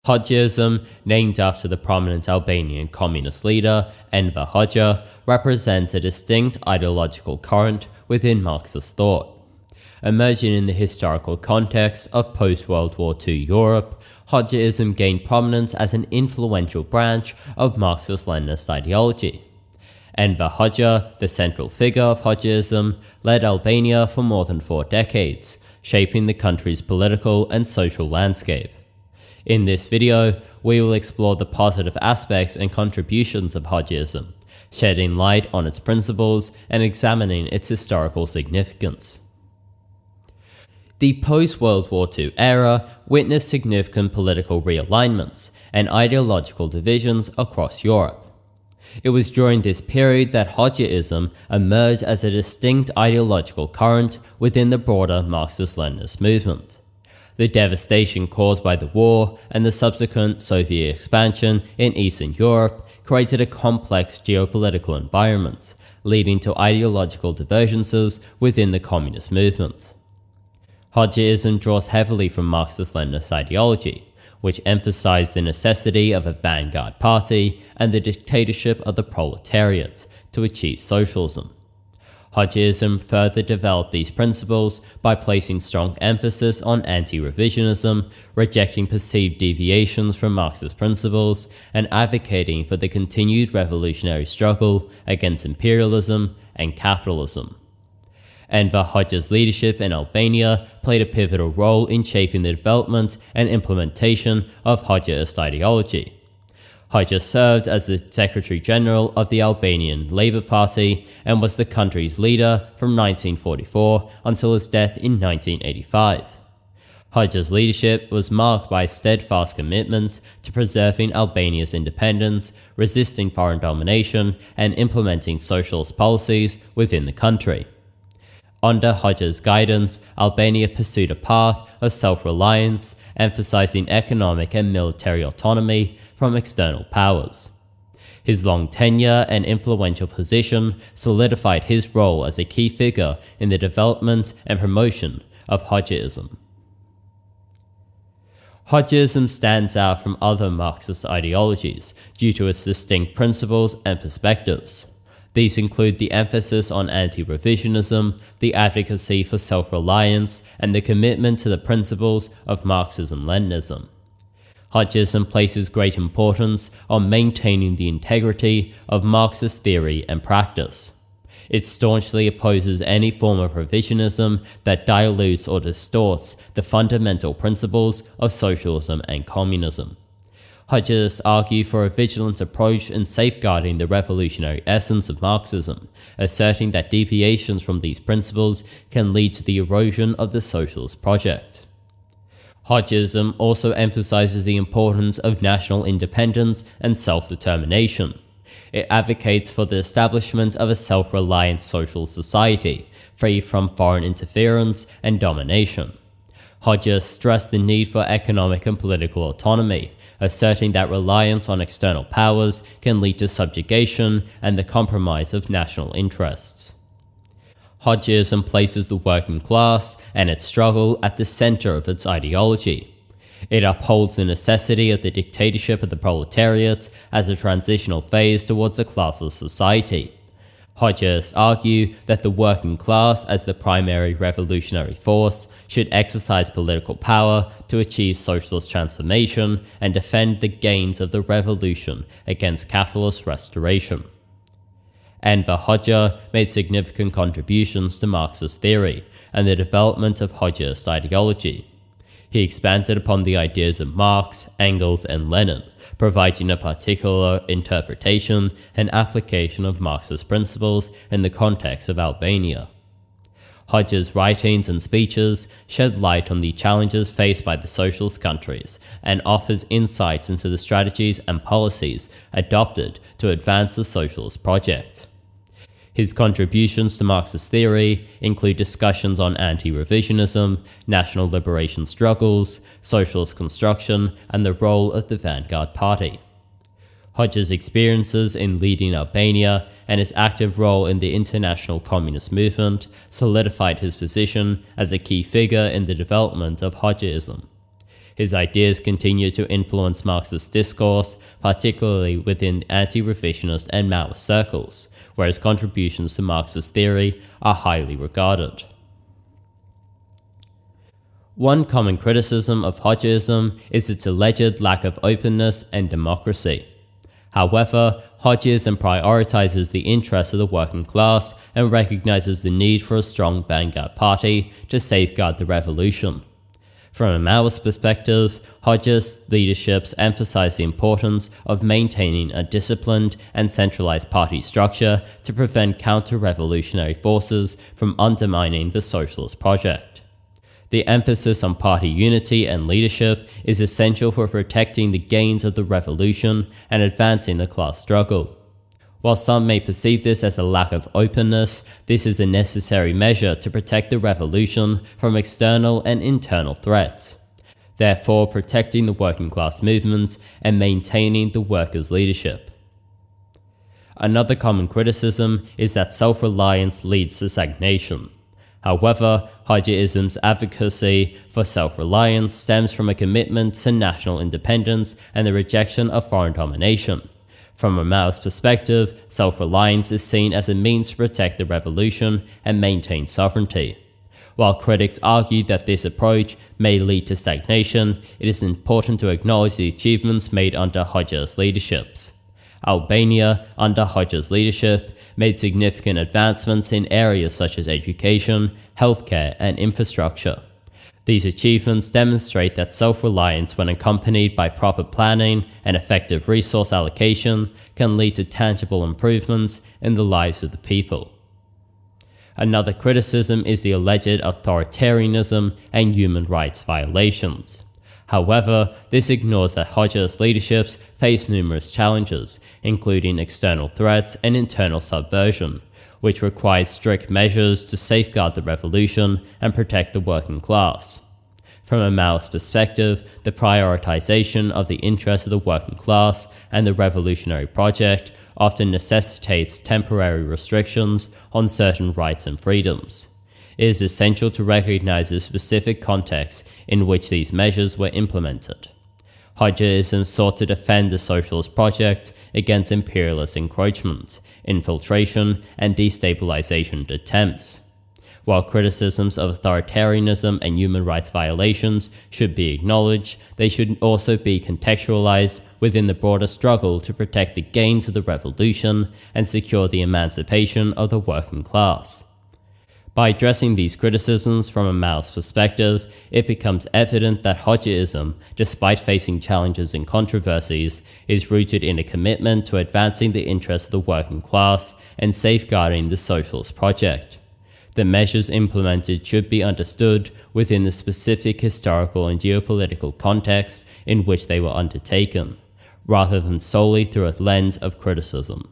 Hoxhaism, named after the prominent Albanian communist leader Enver Hoxha, represents a distinct ideological current within Marxist thought. Emerging in the historical context of post-World War II Europe, Hoxhaism gained prominence as an influential branch of Marxist-Leninist ideology. Enver Hoxha, the central figure of Hoxhaism, led Albania for more than 4 decades, shaping the country's political and social landscape. In this video, we will explore the positive aspects and contributions of Hoxhaism, shedding light on its principles and examining its historical significance. The post-World War II era witnessed significant political realignments and ideological divisions across Europe. It was during this period that Hoxhaism emerged as a distinct ideological current within the broader Marxist-Leninist movement. The devastation caused by the war and the subsequent Soviet expansion in Eastern Europe created a complex geopolitical environment, leading to ideological divergences within the communist movement. Hoxhaism draws heavily from Marxist-Leninist ideology, which emphasized the necessity of a vanguard party and the dictatorship of the proletariat to achieve socialism. Hoxhaism further developed these principles by placing strong emphasis on anti-revisionism, rejecting perceived deviations from Marxist principles, and advocating for the continued revolutionary struggle against imperialism and capitalism. Enver Hoxha's leadership in Albania played a pivotal role in shaping the development and implementation of Hoxhaist ideology. Hoxha served as the Secretary General of the Albanian Labour Party and was the country's leader from 1944 until his death in 1985. Hoxha's leadership was marked by a steadfast commitment to preserving Albania's independence, resisting foreign domination, and implementing socialist policies within the country. Under Hoxha's guidance, Albania pursued a path of self-reliance, emphasizing economic and military autonomy from external powers. His long tenure and influential position solidified his role as a key figure in the development and promotion of Hoxhaism. Hoxhaism stands out from other Marxist ideologies due to its distinct principles and perspectives. These include the emphasis on anti-revisionism, the advocacy for self-reliance, and the commitment to the principles of Marxism-Leninism. Hoxhaism places great importance on maintaining the integrity of Marxist theory and practice. It staunchly opposes any form of revisionism that dilutes or distorts the fundamental principles of socialism and communism. Hoxhaists argue for a vigilant approach in safeguarding the revolutionary essence of Marxism, asserting that deviations from these principles can lead to the erosion of the socialist project. Hoxhaism also emphasizes the importance of national independence and self-determination. It advocates for the establishment of a self-reliant social society, free from foreign interference and domination. Hoxha stressed the need for economic and political autonomy, asserting that reliance on external powers can lead to subjugation and the compromise of national interests. Hoxhaism places the working class and its struggle at the center of its ideology. It upholds the necessity of the dictatorship of the proletariat as a transitional phase towards a classless society. Hoxhaists argue that the working class, as the primary revolutionary force, should exercise political power to achieve socialist transformation and defend the gains of the revolution against capitalist restoration. Enver Hoxha made significant contributions to Marxist theory and the development of Hoxhaist ideology. He expanded upon the ideas of Marx, Engels, and Lenin, providing a particular interpretation and application of Marxist principles in the context of Albania. Hoxha's writings and speeches shed light on the challenges faced by the socialist countries and offers insights into the strategies and policies adopted to advance the socialist project. His contributions to Marxist theory include discussions on anti-revisionism, national liberation struggles, socialist construction, and the role of the vanguard party. Hoxha's experiences in leading Albania and his active role in the international communist movement solidified his position as a key figure in the development of Hoxhaism. His ideas continue to influence Marxist discourse, particularly within anti-revisionist and Maoist circles, where his contributions to Marxist theory are highly regarded. One common criticism of Hoxhaism is its alleged lack of openness and democracy. However, Hoxhaism prioritizes the interests of the working class and recognizes the need for a strong vanguard party to safeguard the revolution. From a Maoist perspective, Hoxha's leaderships emphasize the importance of maintaining a disciplined and centralized party structure to prevent counter-revolutionary forces from undermining the socialist project. The emphasis on party unity and leadership is essential for protecting the gains of the revolution and advancing the class struggle. While some may perceive this as a lack of openness, this is a necessary measure to protect the revolution from external and internal threats, therefore protecting the working class movement and maintaining the workers' leadership. Another common criticism is that self-reliance leads to stagnation. However, Hoxhaism's advocacy for self-reliance stems from a commitment to national independence and the rejection of foreign domination. From a Maoist perspective, self-reliance is seen as a means to protect the revolution and maintain sovereignty. While critics argue that this approach may lead to stagnation, it is important to acknowledge the achievements made under Hoxha's leaderships. Albania, under Hoxha's leadership, made significant advancements in areas such as education, healthcare, and infrastructure. These achievements demonstrate that self-reliance, when accompanied by proper planning and effective resource allocation, can lead to tangible improvements in the lives of the people. Another criticism is the alleged authoritarianism and human rights violations. However, this ignores that Hoxha's leaderships face numerous challenges, including external threats and internal subversion, which requires strict measures to safeguard the revolution and protect the working class. From a Maoist perspective, the prioritization of the interests of the working class and the revolutionary project often necessitates temporary restrictions on certain rights and freedoms. It is essential to recognize the specific context in which these measures were implemented. Hoxhaism sought to defend the socialist project against imperialist encroachment, infiltration, and destabilization attempts. While criticisms of authoritarianism and human rights violations should be acknowledged, they should also be contextualized within the broader struggle to protect the gains of the revolution and secure the emancipation of the working class. By addressing these criticisms from a Maoist perspective, it becomes evident that Hoxhaism, despite facing challenges and controversies, is rooted in a commitment to advancing the interests of the working class and safeguarding the socialist project. The measures implemented should be understood within the specific historical and geopolitical context in which they were undertaken, rather than solely through a lens of criticism.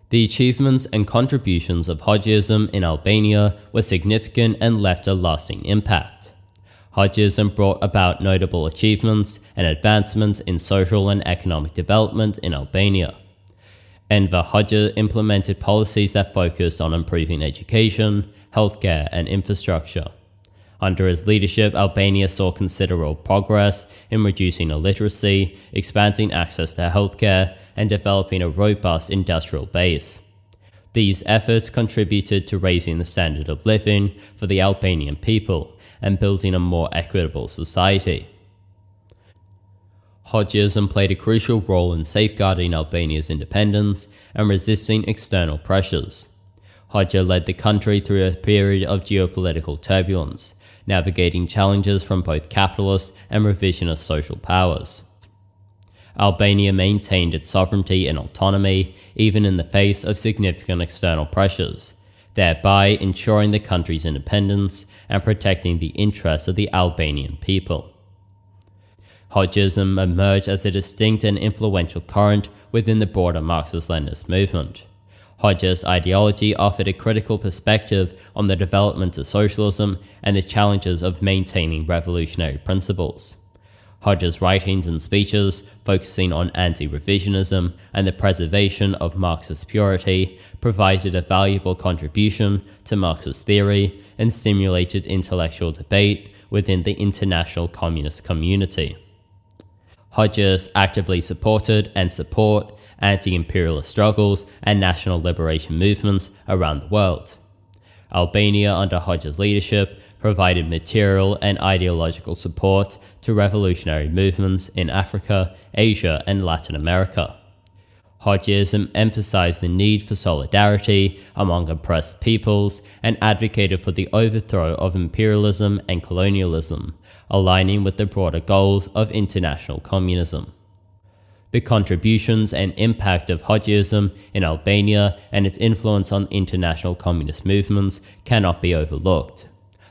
The achievements and contributions of Hoxhaism in Albania were significant and left a lasting impact. Hoxhaism brought about notable achievements and advancements in social and economic development in Albania. Enver Hoxha implemented policies that focused on improving education, healthcare, and infrastructure. Under his leadership, Albania saw considerable progress in reducing illiteracy, expanding access to healthcare, and developing a robust industrial base. These efforts contributed to raising the standard of living for the Albanian people and building a more equitable society. Hoxhaism played a crucial role in safeguarding Albania's independence and resisting external pressures. Hoxha led the country through a period of geopolitical turbulence, navigating challenges from both capitalist and revisionist social powers. Albania maintained its sovereignty and autonomy even in the face of significant external pressures, thereby ensuring the country's independence and protecting the interests of the Albanian people. Hoxhaism emerged as a distinct and influential current within the broader Marxist-Leninist movement. Hoxha's ideology offered a critical perspective on the development of socialism and the challenges of maintaining revolutionary principles. Hoxha's writings and speeches, focusing on anti-revisionism and the preservation of Marxist purity, provided a valuable contribution to Marxist theory and stimulated intellectual debate within the international communist community. Hoxha actively supported and support anti-imperialist struggles and national liberation movements around the world. Albania, under Hoxha's leadership, provided material and ideological support to revolutionary movements in Africa, Asia, and Latin America. Hoxhaism emphasized the need for solidarity among oppressed peoples and advocated for the overthrow of imperialism and colonialism, aligning with the broader goals of international communism. The contributions and impact of Hoxhaism in Albania and its influence on international communist movements cannot be overlooked.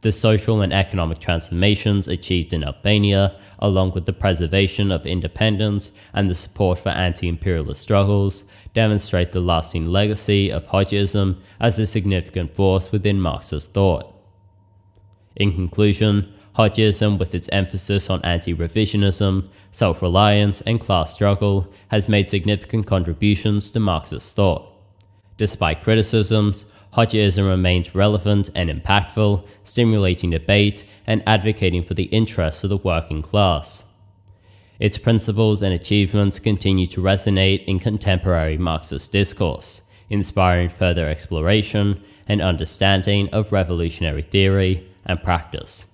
The social and economic transformations achieved in Albania, along with the preservation of independence and the support for anti-imperialist struggles, demonstrate the lasting legacy of Hoxhaism as a significant force within Marxist thought. In conclusion, Hoxhaism, with its emphasis on anti-revisionism, self-reliance, and class struggle, has made significant contributions to Marxist thought. Despite criticisms, Hoxhaism remains relevant and impactful, stimulating debate and advocating for the interests of the working class. Its principles and achievements continue to resonate in contemporary Marxist discourse, inspiring further exploration and understanding of revolutionary theory and practice.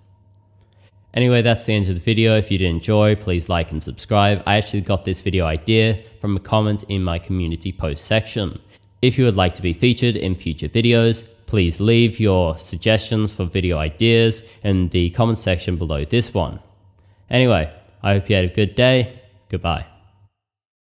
Anyway, that's the end of the video. If you did enjoy, please like and subscribe. I actually got this video idea from a comment in my community post section. If you would like to be featured in future videos, please leave your suggestions for video ideas in the comment section below this one. Anyway, I hope you had a good day. Goodbye.